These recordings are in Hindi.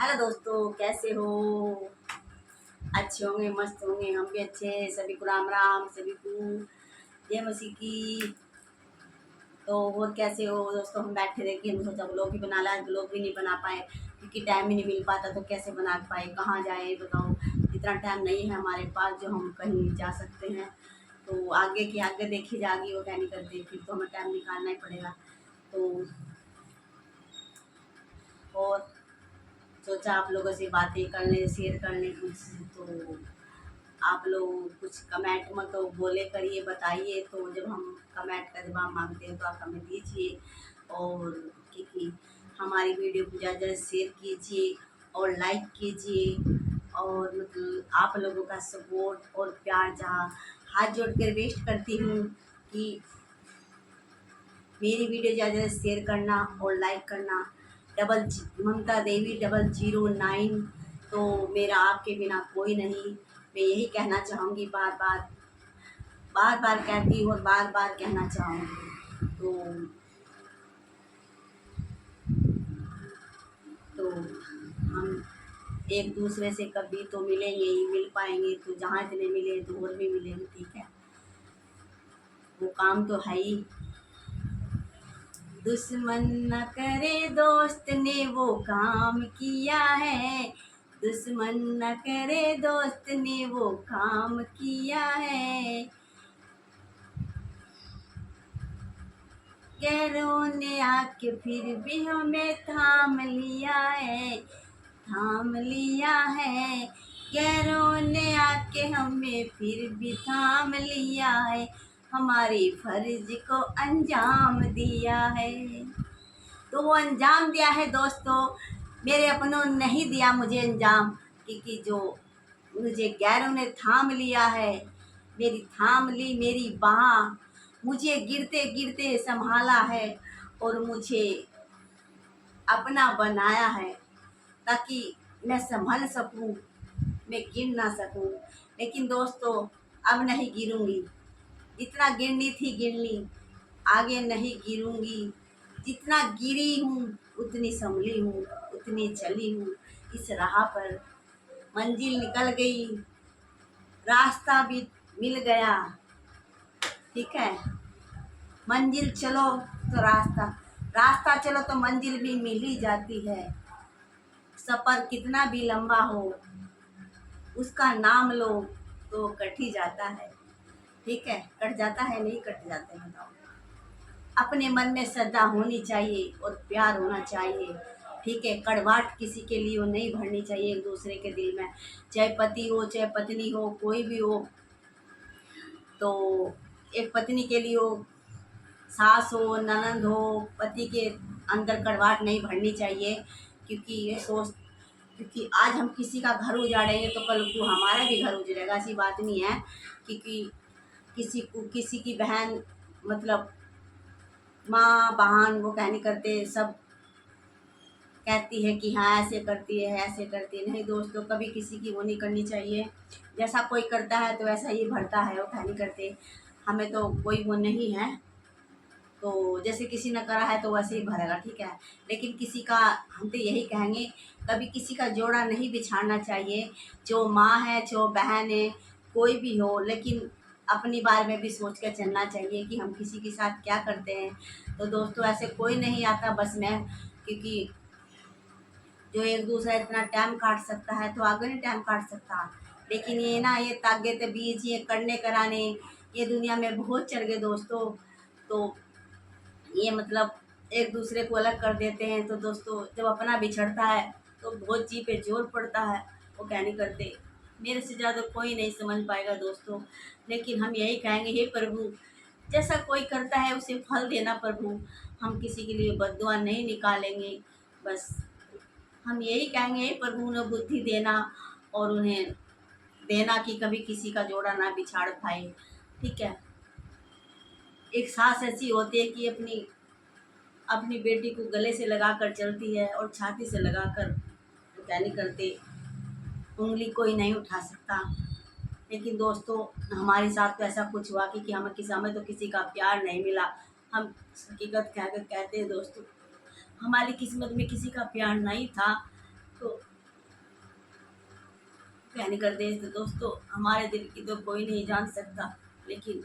हेलो दोस्तों, कैसे हो? अच्छे होंगे, मस्त होंगे। हम भी अच्छे हैं। सभी को राम राम, सभी को जय मसीह की। तो और कैसे हो दोस्तों? हम बैठे थे कि हम सोचा ब्लॉग ही बना ला। ब्लॉग भी नहीं बना पाए क्योंकि टाइम ही नहीं मिल पाता। तो कैसे बना पाए, कहाँ जाए बताओ। इतना टाइम नहीं है हमारे पास जो हम कहीं जा सकते हैं। तो आगे की आगे देखी जाएगी, वो क्या नहीं करते, फिर तो हमें टाइम निकालना ही पड़ेगा। तो और सोचा आप लोगों से बातें करने, शेयर करने कुछ। तो आप लोग कुछ कमेंट मत तो बोले करिए, बताइए। तो जब हम कमेंट का जवाब मांगते हैं तो आप हमें दीजिए। और क्योंकि हमारी वीडियो को ज़्यादा ज़्यादा शेयर कीजिए और लाइक कीजिए। और मतलब आप लोगों का सपोर्ट और प्यार जहाँ हाथ जोड़ कर रिक्वेस्ट करती हूँ कि मेरी वीडियो ज़्यादा से शेयर करना और लाइक करना। ममता देवी 009। तो मेरा आपके बिना कोई नहीं। मैं यही कहना चाहूँगी, बार बार कहती हूँ और बार बार कहना चाहूँगी। तो हम एक दूसरे से कभी तो मिलेंगे ही, मिल पाएंगे तो जहाँ इतने मिले तो और भी मिलेंगे, ठीक है। वो काम तो है ही। दुश्मन न करे दोस्त ने वो काम किया है। दुश्मन न करे दोस्त ने वो काम किया है। गैरों ने आके फिर भी हमें थाम लिया है, थाम लिया है। गैरों ने आके हमें फिर भी थाम लिया है। हमारे फर्ज को अंजाम दिया है। तो वो अंजाम दिया है दोस्तों। मेरे अपनों ने नहीं दिया मुझे अंजाम, क्योंकि जो मुझे गैरों ने थाम लिया है, मेरी थाम ली मेरी बाह, मुझे गिरते गिरते संभाला है और मुझे अपना बनाया है ताकि मैं संभल सकूं, मैं गिर ना सकूं। लेकिन दोस्तों अब नहीं गिरूंगी। जितना गिरनी थी गिरनी, आगे नहीं गिरूंगी। जितना गिरी हूँ उतनी संभली हूँ, उतनी चली हूँ इस राह पर। मंजिल निकल गई, रास्ता भी मिल गया, ठीक है। मंजिल चलो तो रास्ता, रास्ता चलो तो मंजिल भी मिल ही जाती है। सफ़र कितना भी लंबा हो, उसका नाम लो तो कट ही जाता है, ठीक है। कट जाता है, नहीं कट जाते हैं, बताओ। अपने मन में श्रद्धा होनी चाहिए और प्यार होना चाहिए, ठीक है। कड़वाहट किसी के लिए वो नहीं भरनी चाहिए एक दूसरे के दिल में। चाहे पति हो, चाहे पत्नी हो, कोई भी हो। तो एक पत्नी के लिए हो, सास हो, ननंद हो, पति के अंदर कड़वाहट नहीं भरनी चाहिए। क्योंकि ये सोच, क्योंकि आज हम किसी का घर उजाड़ेंगे तो कल को हमारा भी घर उजड़ेगा, ऐसी बात नहीं है। क्योंकि किसी की बहन, मतलब माँ बहन, वो कहनी करते सब कहती है कि हाँ ऐसे करती है, ऐसे करती है। नहीं दोस्तों, कभी किसी की वो नहीं करनी चाहिए। जैसा कोई करता है तो वैसा ही भरता है, वो कहनी करते। हमें तो कोई वो नहीं है, तो जैसे किसी ने करा है तो वैसे ही भरेगा, ठीक है। लेकिन किसी का, हम तो यही कहेंगे, कभी किसी का जोड़ा नहीं बिछाना चाहिए। जो माँ है, जो बहन है, कोई भी हो, लेकिन अपनी बारे में भी सोच कर चलना चाहिए कि हम किसी के साथ क्या करते हैं। तो दोस्तों ऐसे कोई नहीं आता बस मैं, क्योंकि जो एक दूसरा इतना टाइम काट सकता है तो आगे नहीं टाइम काट सकता। लेकिन ये ना, ये ताकत बीज, ये करने कराने, ये दुनिया में बहुत चल गए दोस्तों। तो ये मतलब एक दूसरे को अलग कर देते हैं। तो दोस्तों जब अपना बिछड़ता है तो बहुत जी पे जोर पड़ता है, वो क्या नहीं करते। मेरे से ज़्यादा कोई नहीं समझ पाएगा दोस्तों। लेकिन हम यही कहेंगे, हे प्रभु, जैसा कोई करता है उसे फल देना प्रभु। हम किसी के लिए बद्दुआ नहीं निकालेंगे। बस हम यही कहेंगे, हे प्रभु उन्हें बुद्धि देना और उन्हें देना कि कभी किसी का जोड़ा ना बिछाड़ पाए, ठीक है। एक सास ऐसी होती है कि अपनी अपनी बेटी को गले से लगा कर चलती है और छाती से लगा कर, तो क्या नहीं करते, उंगली कोई नहीं उठा सकता। लेकिन दोस्तों हमारे साथ तो ऐसा कुछ हुआ कि हमें तो किसी का प्यार नहीं मिला। हम हकीकत कहकर कहते हैं दोस्तों, हमारी किस्मत में किसी का प्यार नहीं था। तो कहने कर दे तो दोस्तों हमारे दिल की तो कोई नहीं जान सकता, लेकिन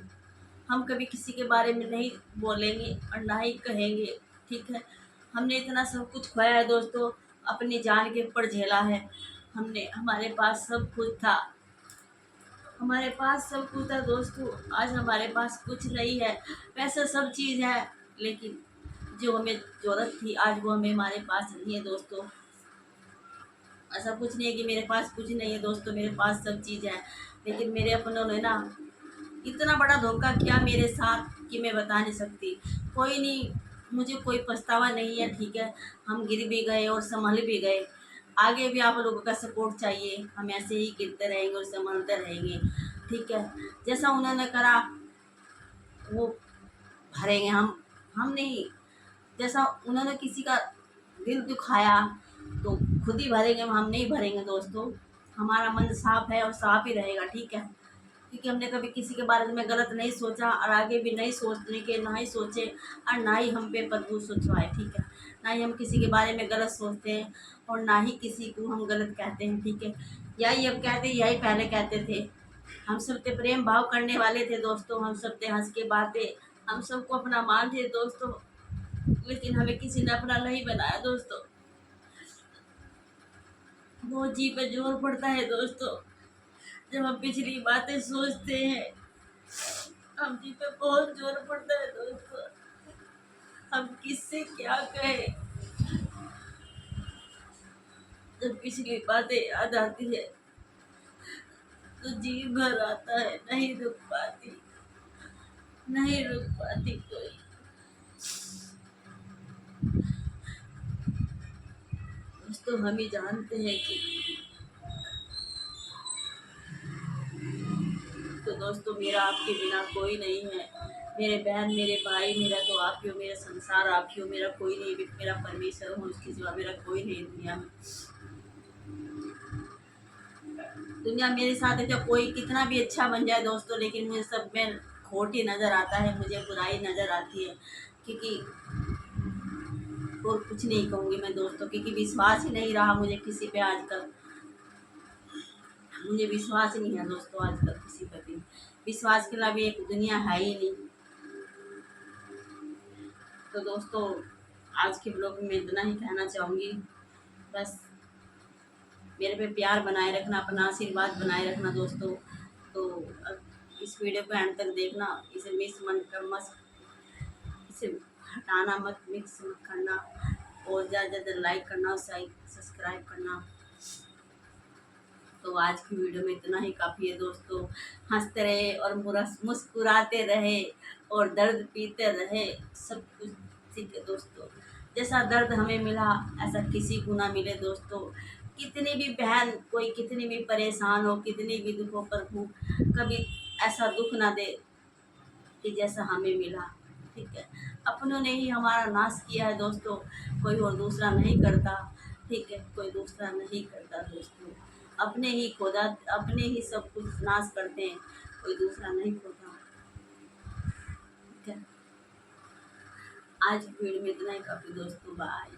हम कभी किसी के बारे में नहीं बोलेंगे और ना ही कहेंगे। ठीक है, हमने इतना सब कुछ खोया है दोस्तों, अपनी जान के ऊपर झेला है हमने। हमारे पास सब कुछ था, हमारे पास सब कुछ था दोस्तों। आज हमारे पास कुछ नहीं है। पैसा सब चीज़ है, लेकिन जो हमें ज़रूरत थी आज वो हमें हमारे पास नहीं है दोस्तों। ऐसा कुछ नहीं है कि मेरे पास कुछ नहीं है दोस्तों, मेरे पास सब चीज़ है। लेकिन मेरे अपनों ने ना इतना बड़ा धोखा किया मेरे साथ कि मैं बता नहीं सकती। कोई नहीं, मुझे कोई पछतावा नहीं है। ठीक है, हम गिर भी गए और संभल भी गए। आगे भी आप लोगों का सपोर्ट चाहिए, हम ऐसे ही गिरते रहेंगे और संभलते रहेंगे। ठीक है, जैसा उन्होंने करा वो भरेंगे हम नहीं। जैसा उन्होंने किसी का दिल दुखाया तो खुद ही भरेंगे, हम नहीं भरेंगे दोस्तों। हमारा मन साफ है और साफ ही रहेगा। ठीक है, क्योंकि हमने कभी किसी के बारे में गलत नहीं सोचा और आगे भी नहीं सोचने के, ना ही सोचे और ना ही हम पे बदबू सोचवाए। ठीक है, ना ही हम किसी के बारे में गलत सोचते हैं और ना ही किसी को हम गलत कहते हैं। ठीक है, यही अब कहते, यही पहले कहते थे। हम सब पे प्रेम भाव करने वाले थे दोस्तों, हम सब पे हंस के बातें, हम सबको अपना मानते दोस्तों। लेकिन हमें किसी ने अपना नहीं बनाया दोस्तों। वो जी पे जोर पड़ता है दोस्तों जब हम पिछली बातें सोचते हैं। हम जी पे बहुत जोर पड़ता है दोस्तों। हम किससे क्या कहें, जब पिछली बातें याद आती है तो जी भर आता है, नहीं रुक पाती, नहीं रुक पाती कोई। दोस्तों हम ही जानते हैं कि तो दोस्तों मेरा आपके बिना कोई नहीं है। मेरे बहन, मेरे भाई, मेरा तो आप ही हो, मेरा संसार आप ही हो, मेरा कोई नहीं, मेरा परमेश्वर हो, उसके सिवा मेरा कोई नहीं दुनिया में। दुनिया मेरे साथ है, जब कोई कितना भी अच्छा बन जाए दोस्तों, लेकिन मुझे सब में खोट ही नज़र आता है, मुझे बुराई नज़र आती है। क्योंकि और कुछ नहीं कहूँगी मैं दोस्तों, क्योंकि विश्वास ही नहीं रहा मुझे किसी पे आजकल। मुझे विश्वास ही नहीं है दोस्तों आजकल किसी पे भी। विश्वास के अलावा एक दुनिया है ही नहीं। तो दोस्तों आज के ब्लॉग में इतना ही कहना चाहूँगी। बस मेरे पे प्यार बनाए रखना, अपना आशीर्वाद बनाए रखना दोस्तों। तो अब इस वीडियो को एंड तक देखना, इसे मिस मत, इसे हटाना मत, मिक्स मत करना और ज़्यादा से ज़्यादा लाइक करना और सब्सक्राइब करना। तो आज की वीडियो में इतना ही काफ़ी है दोस्तों। हंसते रहे और मुस्कुराते रहे और दर्द पीते रहे, सब कुछ ठीक है दोस्तों। जैसा दर्द हमें मिला ऐसा किसी को ना मिले दोस्तों। कितनी भी बहन कोई कितनी भी परेशान हो, कितनी भी दुखों पर हो, कभी ऐसा दुख ना दे कि जैसा हमें मिला। ठीक है, अपनों ने ही हमारा नाश किया है दोस्तों, कोई और दूसरा नहीं करता। ठीक है, कोई दूसरा नहीं करता दोस्तों। अपने ही खोदा, अपने ही सब कुछ नाश करते हैं, कोई दूसरा नहीं खोदा। ठीक है, आज की वीडियो में इतना ही काफ़ी दोस्तों। बाय।